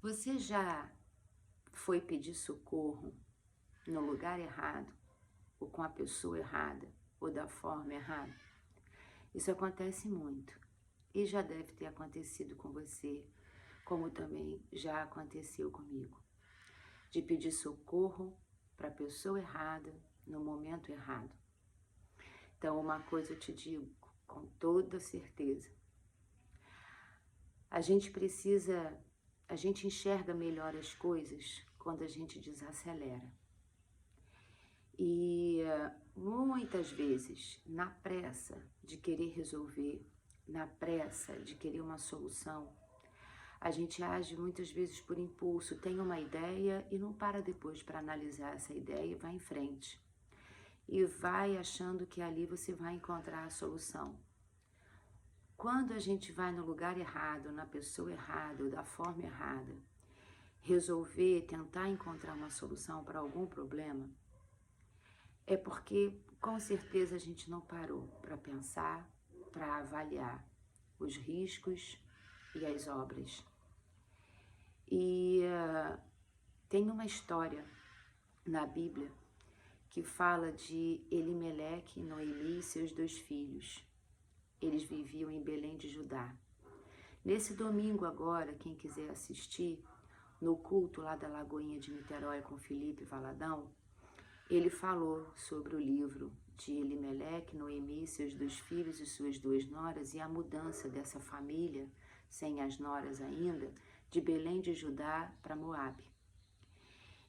Você já foi pedir socorro no lugar errado, ou com a pessoa errada, ou da forma errada? Isso acontece muito e já deve ter acontecido com você, como também já aconteceu comigo, de pedir socorro para a pessoa errada no momento errado. Então, uma coisa eu te digo com toda certeza: a gente precisa, a gente enxerga melhor as coisas quando a gente desacelera. E muitas vezes, na pressa de querer resolver, na pressa de querer uma solução, a gente age muitas vezes por impulso, tem uma ideia e não para depois para analisar essa ideia e vai em frente. E vai achando que ali você vai encontrar a solução. Quando a gente vai no lugar errado, na pessoa errada ou da forma errada, resolver, tentar encontrar uma solução para algum problema, é porque com certeza a gente não parou para pensar, para avaliar os riscos e as obras. E tem uma história na Bíblia que fala de Elimeleque, Noemi e seus 2 filhos. Eles viviam em Belém de Judá. Nesse domingo agora, quem quiser assistir, no culto lá da Lagoinha de Niterói com Felipe Valadão, ele falou sobre o livro de Elimeleque, Noemi, seus 2 filhos e suas 2 noras e a mudança dessa família, sem as noras ainda, de Belém de Judá para Moabe.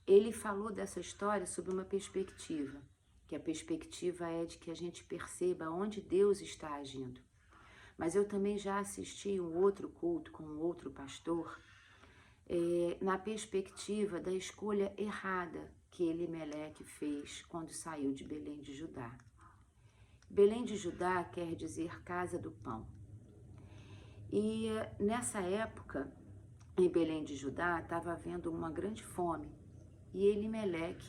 Ele falou dessa história sob uma perspectiva, que a perspectiva é de que a gente perceba onde Deus está agindo. Mas eu também já assisti um outro culto com um outro pastor, na perspectiva da escolha errada que Elimeleque fez quando saiu de Belém de Judá. Belém de Judá quer dizer casa do pão. E nessa época, em Belém de Judá, estava havendo uma grande fome. E Elimeleque,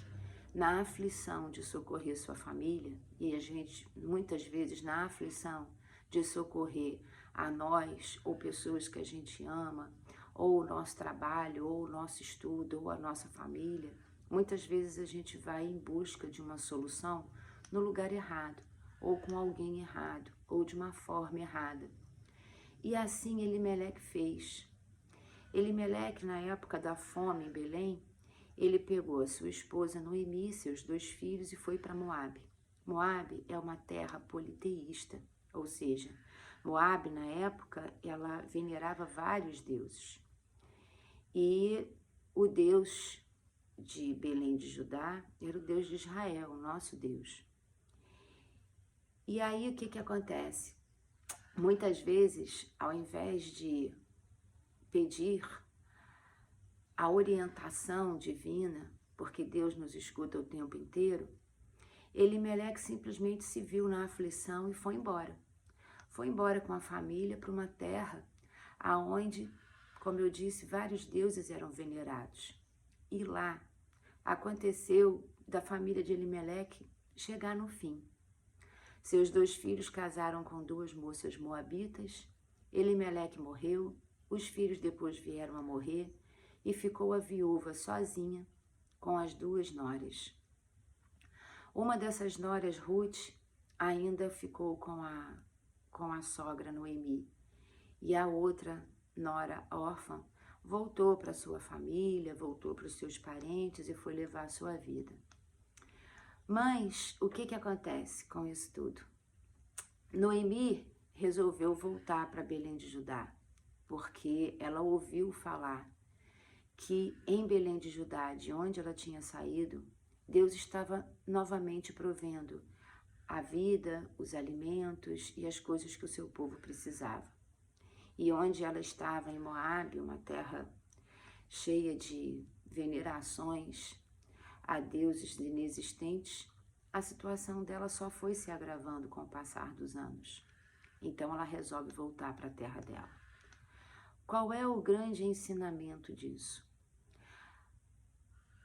na aflição de socorrer sua família, e a gente muitas vezes na aflição de socorrer a nós ou pessoas que a gente ama, ou o nosso trabalho, ou o nosso estudo, ou a nossa família, muitas vezes a gente vai em busca de uma solução no lugar errado, ou com alguém errado, ou de uma forma errada. E assim Elimeleque fez. Elimeleque, na época da fome em Belém, ele pegou a sua esposa Noemi e seus 2 filhos e foi para Moabe. Moabe é uma terra politeísta, ou seja, Moabe, na época, ela venerava vários deuses. E o Deus de Belém de Judá era o Deus de Israel, o nosso Deus. E aí o que acontece? Muitas vezes, ao invés de pedir a orientação divina, porque Deus nos escuta o tempo inteiro, Elimeleque simplesmente se viu na aflição e foi embora. Foi embora com a família para uma terra aonde, como eu disse, vários deuses eram venerados. E lá aconteceu da família de Elimeleque chegar no fim. Seus 2 filhos casaram com 2 moças moabitas, Elimeleque morreu, os filhos depois vieram a morrer e ficou a viúva sozinha com as 2 noras. Uma dessas noras, Ruth, ainda ficou com a sogra Noemi, e a outra nora órfã voltou para sua família, voltou para os seus parentes e foi levar a sua vida. Mas o que acontece com isso tudo? Noemi resolveu voltar para Belém de Judá, porque ela ouviu falar que em Belém de Judá, de onde ela tinha saído, Deus estava novamente provendo a vida, os alimentos e as coisas que o seu povo precisava. E onde ela estava, em Moabe, uma terra cheia de venerações a deuses inexistentes, a situação dela só foi se agravando com o passar dos anos. Então ela resolve voltar para a terra dela. Qual é o grande ensinamento disso?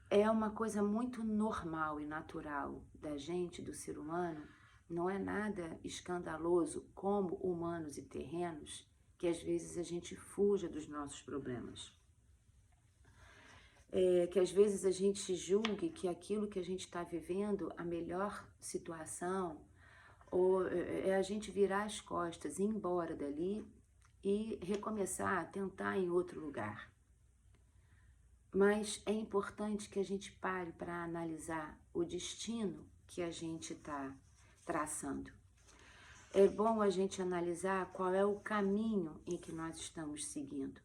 É uma coisa muito normal e natural da gente, do ser humano, não é nada escandaloso como humanos e terrenos, que às vezes a gente fuja dos nossos problemas. que às vezes a gente julgue que aquilo que a gente está vivendo, a melhor situação, ou é a gente virar as costas, ir embora dali e recomeçar a tentar em outro lugar. Mas é importante que a gente pare para analisar o destino que a gente está traçando. É bom a gente analisar qual é o caminho em que nós estamos seguindo.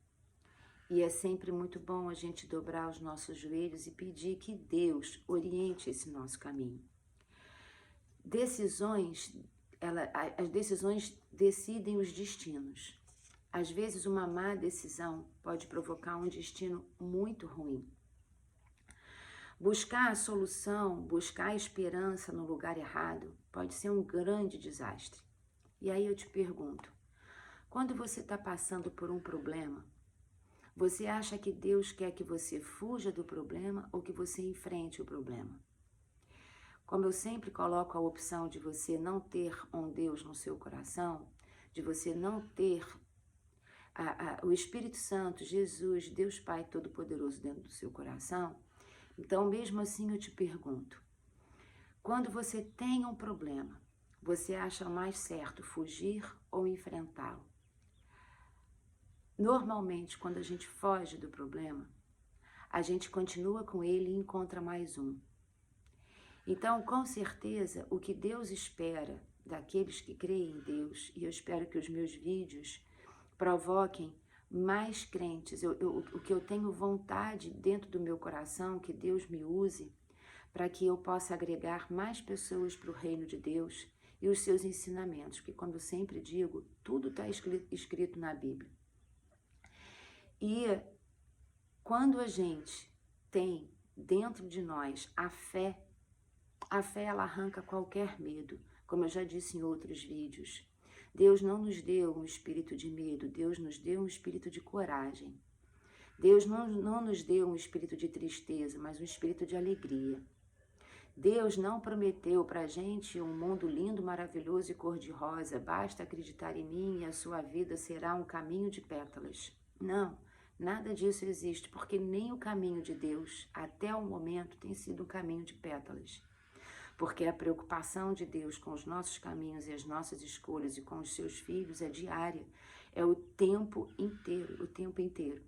E é sempre muito bom a gente dobrar os nossos joelhos e pedir que Deus oriente esse nosso caminho. As decisões decidem os destinos. Às vezes uma má decisão pode provocar um destino muito ruim. Buscar a solução, buscar a esperança no lugar errado pode ser um grande desastre. E aí eu te pergunto, quando você está passando por um problema, você acha que Deus quer que você fuja do problema ou que você enfrente o problema? Como eu sempre coloco a opção de você não ter um Deus no seu coração, de você não ter o Espírito Santo, Jesus, Deus Pai Todo-Poderoso dentro do seu coração, então mesmo assim eu te pergunto, quando você tem um problema, você acha mais certo fugir ou enfrentá-lo? Normalmente, quando a gente foge do problema, a gente continua com ele e encontra mais um. Então, com certeza, o que Deus espera daqueles que creem em Deus, e eu espero que os meus vídeos provoquem mais crentes, o que eu tenho vontade dentro do meu coração, que Deus me use, para que eu possa agregar mais pessoas para o reino de Deus e os seus ensinamentos, porque como eu sempre digo, tudo está escrito na Bíblia. E quando a gente tem dentro de nós a fé ela arranca qualquer medo, como eu já disse em outros vídeos. Deus não nos deu um espírito de medo, Deus nos deu um espírito de coragem. Deus não nos deu um espírito de tristeza, mas um espírito de alegria. Deus não prometeu para a gente um mundo lindo, maravilhoso e cor-de-rosa. Basta acreditar em mim e a sua vida será um caminho de pétalas. Não, nada disso existe, porque nem o caminho de Deus, até o momento, tem sido um caminho de pétalas. Porque a preocupação de Deus com os nossos caminhos e as nossas escolhas e com os seus filhos é diária, é o tempo inteiro, o tempo inteiro.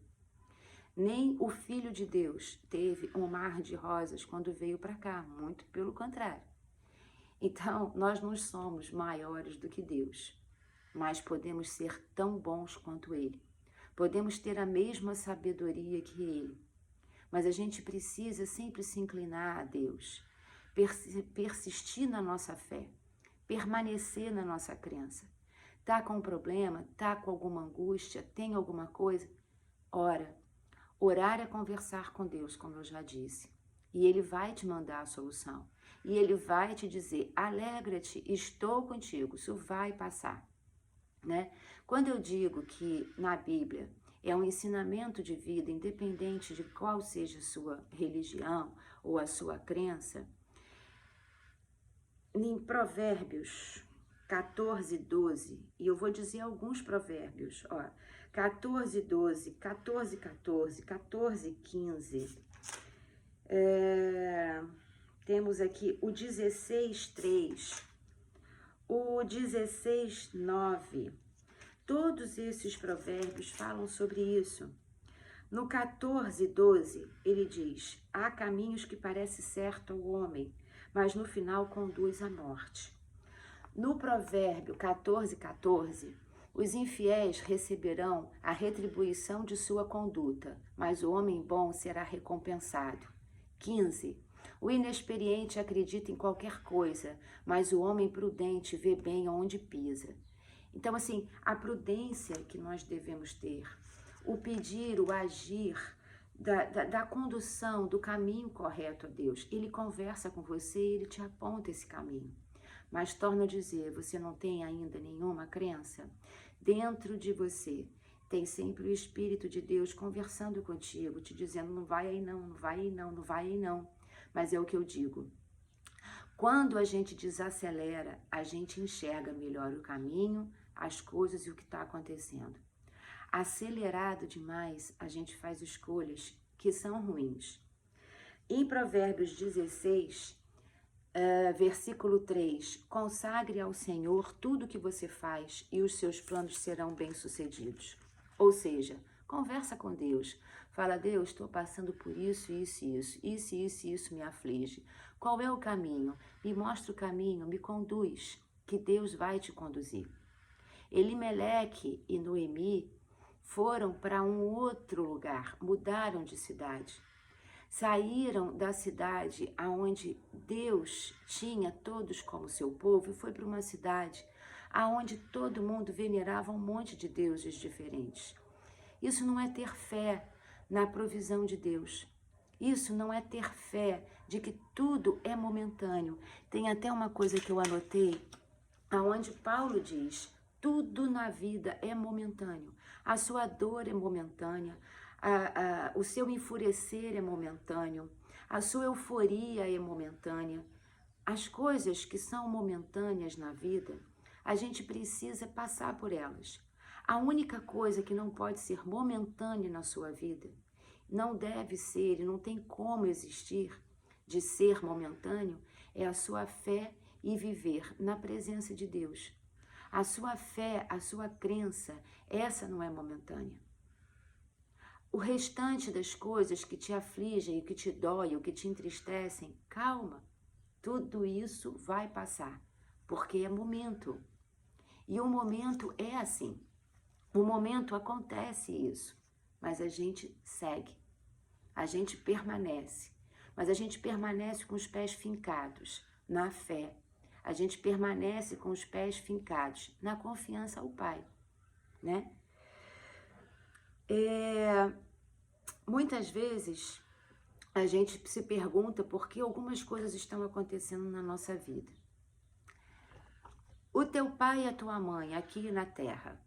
Nem o Filho de Deus teve um mar de rosas quando veio para cá, muito pelo contrário. Então, nós não somos maiores do que Deus, mas podemos ser tão bons quanto Ele. Podemos ter a mesma sabedoria que Ele, mas a gente precisa sempre se inclinar a Deus, persistir na nossa fé, permanecer na nossa crença. Tá com um problema, tá com alguma angústia, tem alguma coisa? Ora. Orar é conversar com Deus, como eu já disse. E Ele vai te mandar a solução. E Ele vai te dizer, alegra-te, estou contigo, isso vai passar. Né? Quando eu digo que na Bíblia é um ensinamento de vida, independente de qual seja a sua religião ou a sua crença, em Provérbios 14, 12, e eu vou dizer alguns provérbios, ó, 14, 12, 14, 14, 14, 15, temos aqui o 16, 3, o 16, 9, todos esses provérbios falam sobre isso. No 14, 12, ele diz, há caminhos que parecem certo ao homem, mas no final conduz à morte. No provérbio 14, 14, os infiéis receberão a retribuição de sua conduta, mas o homem bom será recompensado. 15. O inexperiente acredita em qualquer coisa, mas o homem prudente vê bem onde pisa. Então, assim, a prudência que nós devemos ter, o pedir, o agir, da condução, do caminho correto a Deus. Ele conversa com você e ele te aponta esse caminho. Mas torno a dizer, você não tem ainda nenhuma crença? Dentro de você tem sempre o Espírito de Deus conversando contigo, te dizendo, não vai aí não, não vai aí não, não vai aí não. Mas é o que eu digo. Quando a gente desacelera, a gente enxerga melhor o caminho, as coisas e o que está acontecendo. Acelerado demais, a gente faz escolhas que são ruins. Em Provérbios 16, versículo 3, consagre ao Senhor tudo que você faz e os seus planos serão bem-sucedidos. Ou seja, conversa com Deus. Fala, Deus, estou passando por isso, isso me aflige. Qual é o caminho? Me mostra o caminho, me conduz, que Deus vai te conduzir. Elimeleque e Noemi foram para um outro lugar, mudaram de cidade. Saíram da cidade aonde Deus tinha todos como seu povo e foi para uma cidade aonde todo mundo venerava um monte de deuses diferentes. Isso não é ter fé na provisão de Deus. Isso não é ter fé de que tudo é momentâneo. Tem até uma coisa que eu anotei, aonde Paulo diz, tudo na vida é momentâneo. A sua dor é momentânea, o seu enfurecer é momentâneo, a sua euforia é momentânea. As coisas que são momentâneas na vida, a gente precisa passar por elas. A única coisa que não pode ser momentânea na sua vida, não deve ser e não tem como existir de ser momentâneo, é a sua fé e viver na presença de Deus. A sua fé, a sua crença, essa não é momentânea. O restante das coisas que te afligem, o que te dói, o que te entristecem, calma. Tudo isso vai passar, porque é momento. E o momento é assim. O momento acontece isso, mas a gente segue. A gente permanece. Mas a gente permanece com os pés fincados na fé. A gente permanece com os pés fincados na confiança ao Pai, né? Muitas vezes a gente se pergunta por que algumas coisas estão acontecendo na nossa vida. O teu pai e a tua mãe aqui na terra,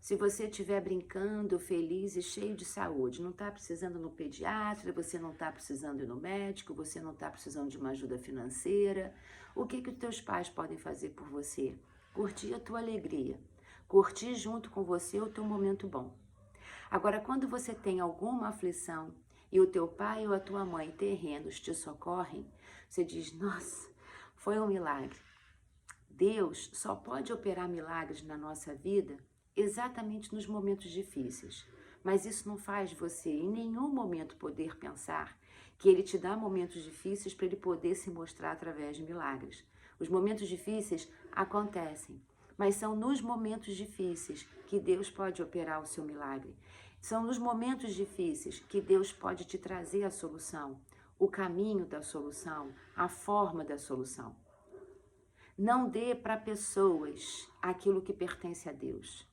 se você estiver brincando, feliz e cheio de saúde, não está precisando no pediatra, você não está precisando ir no médico, você não está precisando de uma ajuda financeira, o que os teus pais podem fazer por você? Curtir a tua alegria, curtir junto com você o teu momento bom. Agora, quando você tem alguma aflição e o teu pai ou a tua mãe terrenos te socorrem, você diz, nossa, foi um milagre. Deus só pode operar milagres na nossa vida exatamente nos momentos difíceis. Mas isso não faz você em nenhum momento poder pensar que Ele te dá momentos difíceis para Ele poder se mostrar através de milagres. Os momentos difíceis acontecem, mas são nos momentos difíceis que Deus pode operar o seu milagre. São nos momentos difíceis que Deus pode te trazer a solução, o caminho da solução, a forma da solução. Não dê para pessoas aquilo que pertence a Deus.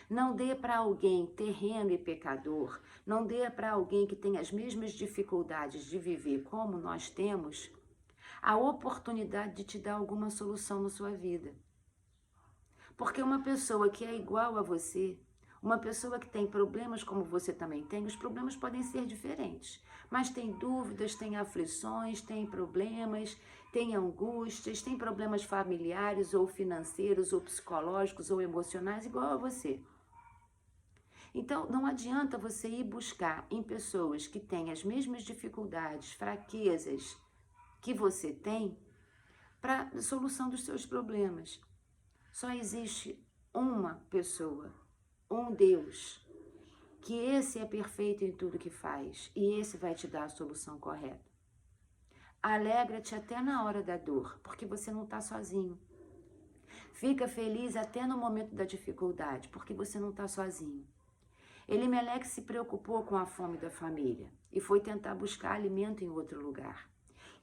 Não dê para alguém terreno e pecador, não dê para alguém que tem as mesmas dificuldades de viver como nós temos, a oportunidade de te dar alguma solução na sua vida. Porque uma pessoa que é igual a você, uma pessoa que tem problemas como você também tem, os problemas podem ser diferentes, mas tem dúvidas, tem aflições, tem problemas, tem angústias, tem problemas familiares ou financeiros ou psicológicos ou emocionais igual a você. Então, não adianta você ir buscar em pessoas que têm as mesmas dificuldades, fraquezas que você tem para a solução dos seus problemas. Só existe uma pessoa, um Deus, que esse é perfeito em tudo que faz e esse vai te dar a solução correta. Alegra-te até na hora da dor, porque você não está sozinho. Fica feliz até no momento da dificuldade, porque você não está sozinho. Elimeleque se preocupou com a fome da família e foi tentar buscar alimento em outro lugar.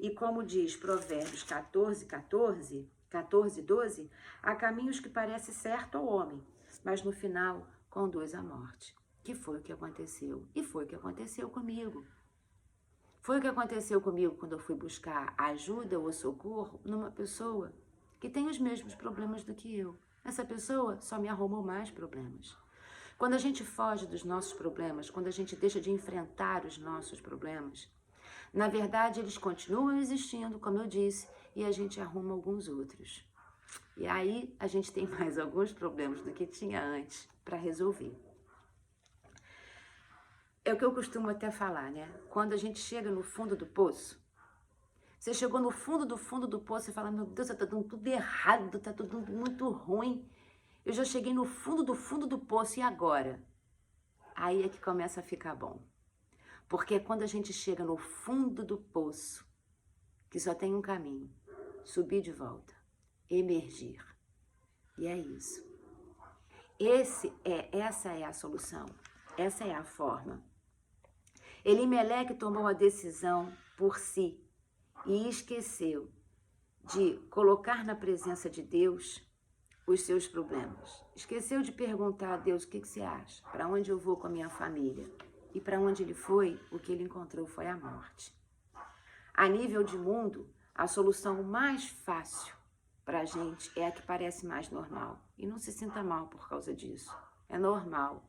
E como diz Provérbios 14:12, há caminhos que parecem certo ao homem, mas no final conduz à morte. Que foi o que aconteceu? E foi o que aconteceu comigo. Foi o que aconteceu comigo quando eu fui buscar ajuda ou socorro numa pessoa que tem os mesmos problemas do que eu. Essa pessoa só me arrumou mais problemas. Quando a gente foge dos nossos problemas, quando a gente deixa de enfrentar os nossos problemas, na verdade eles continuam existindo, como eu disse, e a gente arruma alguns outros. E aí a gente tem mais alguns problemas do que tinha antes para resolver. É o que eu costumo até falar, né? Quando a gente chega no fundo do poço, você chegou no fundo do poço e fala, meu Deus, tá dando tudo errado, tá tudo muito ruim. Eu já cheguei no fundo do poço, e agora? Aí é que começa a ficar bom. Porque é quando a gente chega no fundo do poço, que só tem um caminho, subir de volta, emergir. E é isso. Essa é a solução, essa é a forma. Elimeleque tomou a decisão por si e esqueceu de colocar na presença de Deus os seus problemas. Esqueceu de perguntar a Deus, o que você acha? Para onde eu vou com a minha família? E para onde ele foi, o que ele encontrou foi a morte. A nível de mundo, a solução mais fácil para a gente é a que parece mais normal. E não se sinta mal por causa disso. É normal.